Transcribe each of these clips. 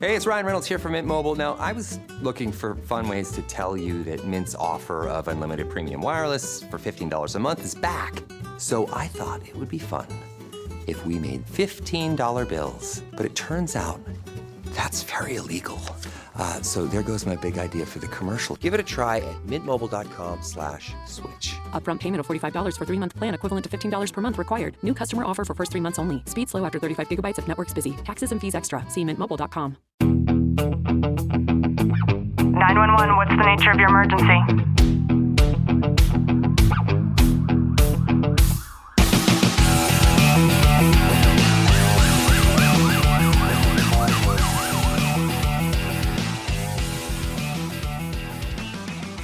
Hey, it's Ryan Reynolds here from Mint Mobile. Now, I was looking for fun ways to tell you that Mint's offer of unlimited premium wireless for $15 a month is back. So I thought it would be fun if we made $15 bills. But it turns out that's very illegal. So there goes my big idea for the commercial. Give it a try at mintmobile.com/switch. Upfront payment of $45 for 3-month plan, equivalent to $15 per month required. New customer offer for first 3 months only. Speed slow after 35 gigabytes if network's busy. Taxes and fees extra. See mintmobile.com. 911, what's the nature of your emergency?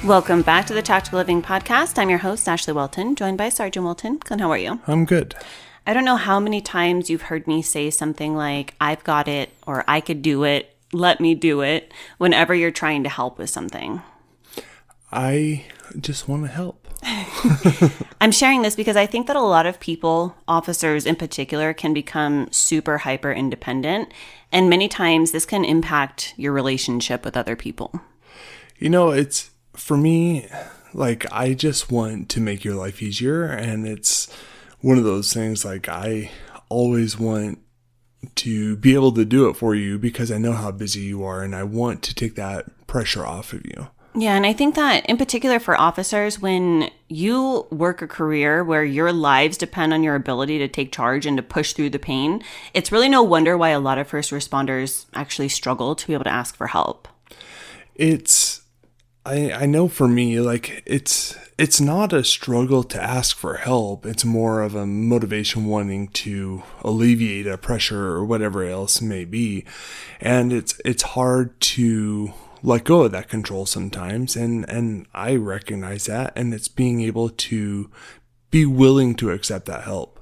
Welcome back to the Tactical Living Podcast. I'm your host, Ashley Welton, joined by Sergeant Welton. Glenn, how are you? I'm good. I don't know how many times you've heard me say something like, I've got it, or I could do it, let me do it, whenever you're trying to help with something. I just want to help. I'm sharing this because I think that a lot of people, officers in particular, can become super hyper independent. And many times this can impact your relationship with other people. You know, it's for me, like, I just want to make your life easier. And it's one of those things, like, I always want to be able to do it for you because I know how busy you are and I want to take that pressure off of you. Yeah, and I think that in particular for officers, when you work a career where your lives depend on your ability to take charge and to push through the pain, it's really no wonder why a lot of first responders actually struggle to be able to ask for help. I know for me, like, it's not a struggle to ask for help. It's more of a motivation wanting to alleviate a pressure or whatever else may be. And it's hard to let go of that control sometimes. And I recognize that. And it's being able to be willing to accept that help.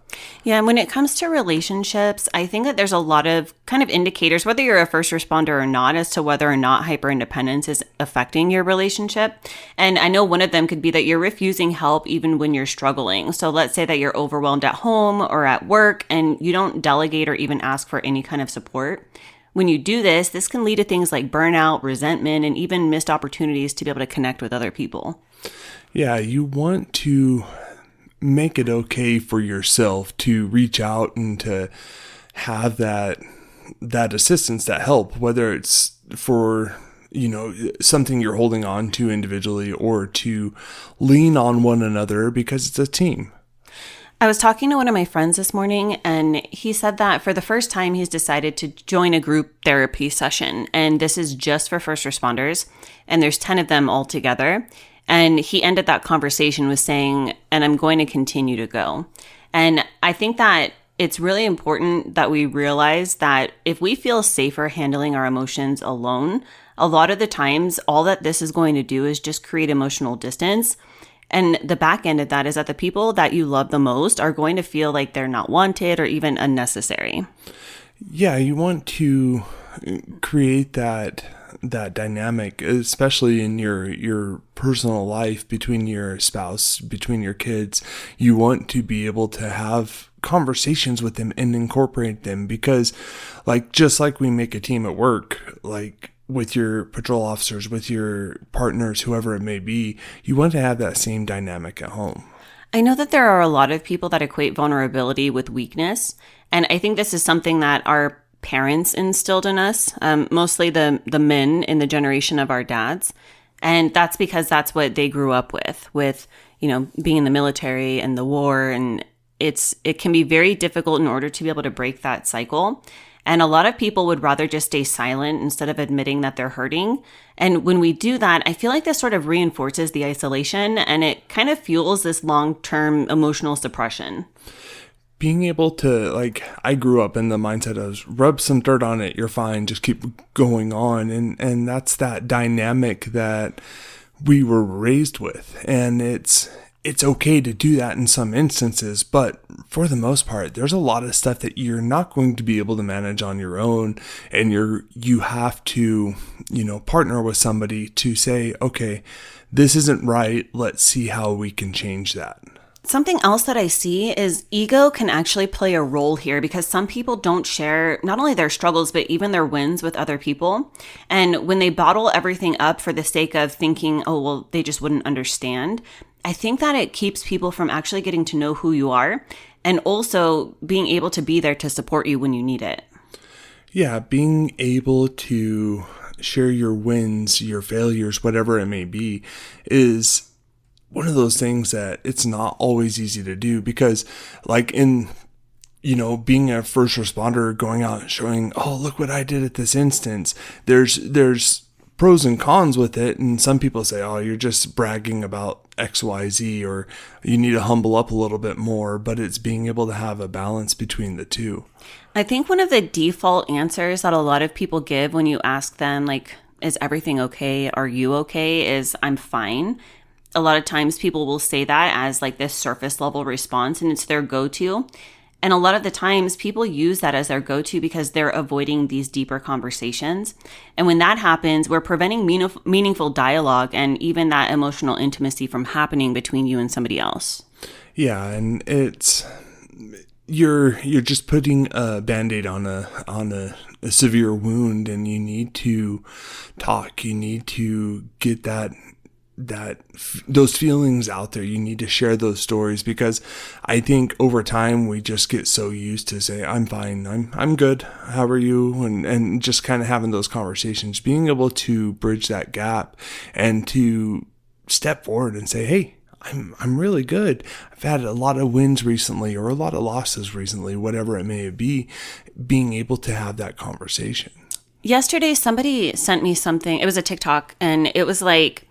Yeah, and when it comes to relationships, I think that there's a lot of kind of indicators, whether you're a first responder or not, as to whether or not hyperindependence is affecting your relationship. And I know one of them could be that you're refusing help even when you're struggling. So let's say that you're overwhelmed at home or at work and you don't delegate or even ask for any kind of support. When you do this, this can lead to things like burnout, resentment, and even missed opportunities to be able to connect with other people. Yeah, you want to make it okay for yourself to reach out and to have that assistance, that help, whether it's for, you know, something you're holding on to individually or to lean on one another because it's a team. I was talking to one of my friends this morning, and he said that for the first time, he's decided to join a group therapy session. And this is just for first responders. And there's 10 of them all together. And he ended that conversation with saying, and I'm going to continue to go. And I think that it's really important that we realize that if we feel safer handling our emotions alone, a lot of the times, all that this is going to do is just create emotional distance. And the back end of that is that the people that you love the most are going to feel like they're not wanted or even unnecessary. Yeah, you want to create that dynamic, especially in your personal life, between your spouse, between your kids. You want to be able to have conversations with them and incorporate them because, like, just like we make a team at work, like with your patrol officers, with your partners, whoever it may be, you want to have that same dynamic at home. I know that there are a lot of people that equate vulnerability with weakness. And I think this is something that our parents instilled in us, mostly the men in the generation of our dads. And that's because that's what they grew up with, you know, being in the military and the war. And it can be very difficult in order to be able to break that cycle. And a lot of people would rather just stay silent instead of admitting that they're hurting. And when we do that, I feel like this sort of reinforces the isolation and it kind of fuels this long-term emotional suppression. Being able to, like, I grew up in the mindset of rub some dirt on it, you're fine, just keep going on. And that's that dynamic that we were raised with. And it's okay to do that in some instances, but for the most part, there's a lot of stuff that you're not going to be able to manage on your own. And you have to, partner with somebody to say, okay, this isn't right. Let's see how we can change that. Something else that I see is ego can actually play a role here because some people don't share not only their struggles, but even their wins with other people. And when they bottle everything up for the sake of thinking, oh, well, they just wouldn't understand, I think that it keeps people from actually getting to know who you are and also being able to be there to support you when you need it. Yeah, being able to share your wins, your failures, whatever it may be, is one of those things that it's not always easy to do because like in, being a first responder, going out and showing, oh, look what I did at this instance. There's pros and cons with it. And some people say, oh, you're just bragging about XYZ, or you need to humble up a little bit more, but it's being able to have a balance between the two. I think one of the default answers that a lot of people give when you ask them, like, is everything okay? Are you okay? Is I'm fine. A lot of times people will say that as like this surface level response and it's their go-to. And a lot of the times people use that as their go-to because they're avoiding these deeper conversations. And when that happens, we're preventing meaningful dialogue and even that emotional intimacy from happening between you and somebody else. Yeah, and it's you're just putting a Band-Aid on a severe wound, and you need to talk. You need to get those feelings out there. You need to share those stories because I think over time we just get so used to say, I'm fine, I'm good, how are you? And just kind of having those conversations, being able to bridge that gap and to step forward and say, hey, I'm really good. I've had a lot of wins recently or a lot of losses recently, whatever it may be, being able to have that conversation. Yesterday, somebody sent me something. It was a TikTok and it was like,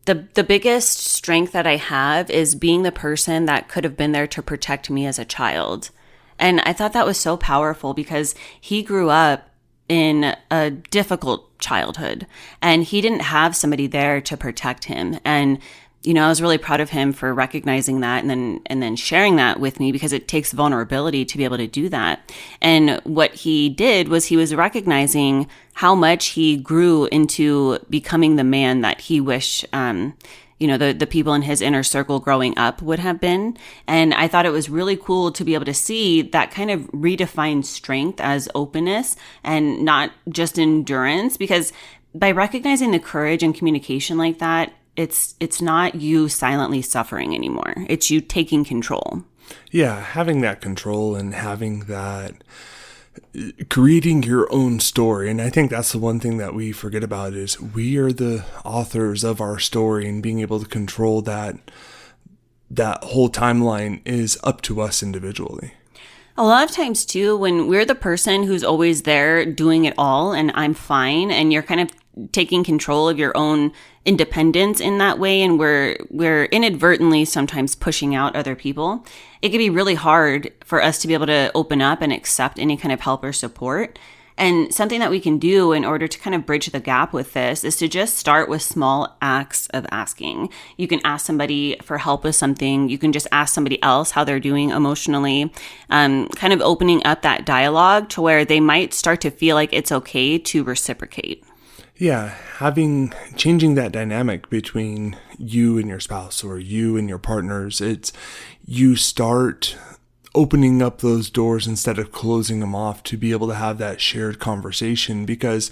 The biggest strength that I have is being the person that could have been there to protect me as a child. And I thought that was so powerful because he grew up in a difficult childhood and he didn't have somebody there to protect him. And I was really proud of him for recognizing that and then sharing that with me because it takes vulnerability to be able to do that. And what he did was he was recognizing how much he grew into becoming the man that he wished, the people in his inner circle growing up would have been. And I thought it was really cool to be able to see that kind of redefined strength as openness and not just endurance, because by recognizing the courage and communication like that, it's not you silently suffering anymore. It's you taking control. Yeah, having that control and having that, creating your own story. And I think that's the one thing that we forget about is we are the authors of our story, and being able to control that whole timeline is up to us individually. A lot of times too, when we're the person who's always there doing it all and I'm fine, and you're kind of taking control of your own independence in that way, and we're inadvertently sometimes pushing out other people, it can be really hard for us to be able to open up and accept any kind of help or support. And something that we can do in order to kind of bridge the gap with this is to just start with small acts of asking. You can ask somebody for help with something. You can just ask somebody else how they're doing emotionally, kind of opening up that dialogue to where they might start to feel like it's okay to reciprocate. Yeah, changing that dynamic between you and your spouse or you and your partners, you start opening up those doors instead of closing them off to be able to have that shared conversation, because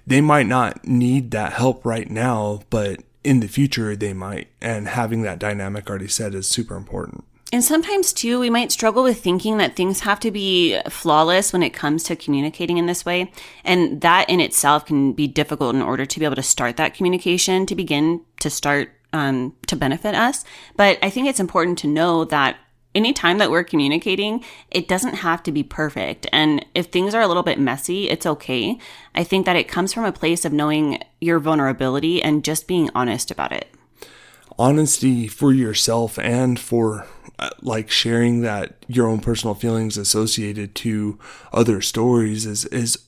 they might not need that help right now, but in the future they might. And having that dynamic already set is super important. And sometimes too, we might struggle with thinking that things have to be flawless when it comes to communicating in this way. And that in itself can be difficult in order to be able to start that communication to begin to start to benefit us. But I think it's important to know that anytime that we're communicating, it doesn't have to be perfect. And if things are a little bit messy, it's okay. I think that it comes from a place of knowing your vulnerability and just being honest about it. Honesty for yourself and for sharing that your own personal feelings associated to other stories is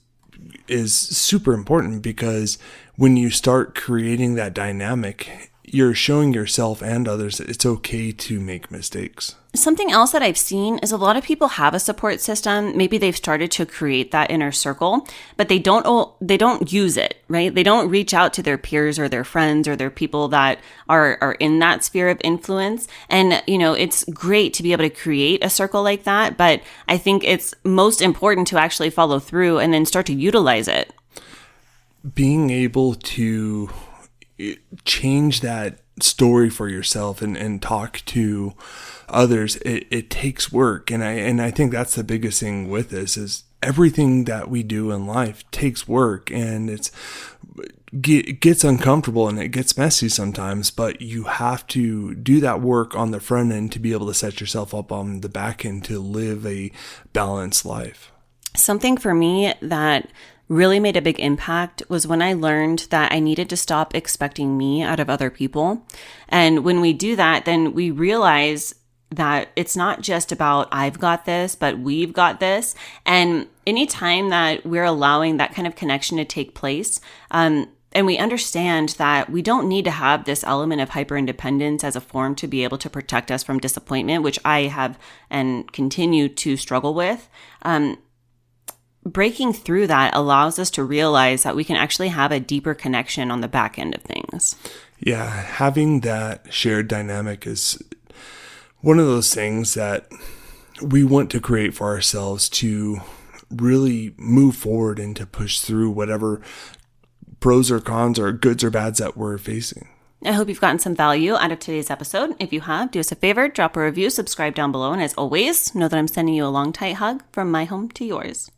super important, because when you start creating that dynamic, you're showing yourself and others that it's okay to make mistakes. Something else that I've seen is a lot of people have a support system. Maybe they've started to create that inner circle, but they don't use it, right? They don't reach out to their peers or their friends or their people that are in that sphere of influence. And, it's great to be able to create a circle like that, but I think it's most important to actually follow through and then start to utilize it. Being able to change that story for yourself and talk to others, it takes work. And I think that's the biggest thing with this is everything that we do in life takes work, and it gets uncomfortable and it gets messy sometimes, but you have to do that work on the front end to be able to set yourself up on the back end to live a balanced life. Something for me that really made a big impact was when I learned that I needed to stop expecting me out of other people. And when we do that, then we realize that it's not just about I've got this, but we've got this. And anytime that we're allowing that kind of connection to take place, and we understand that we don't need to have this element of hyper-independence as a form to be able to protect us from disappointment, which I have and continue to struggle with. Breaking through that allows us to realize that we can actually have a deeper connection on the back end of things. Yeah, having that shared dynamic is one of those things that we want to create for ourselves to really move forward and to push through whatever pros or cons or goods or bads that we're facing. I hope you've gotten some value out of today's episode. If you have, do us a favor, drop a review, subscribe down below, and as always, know that I'm sending you a long, tight hug from my home to yours.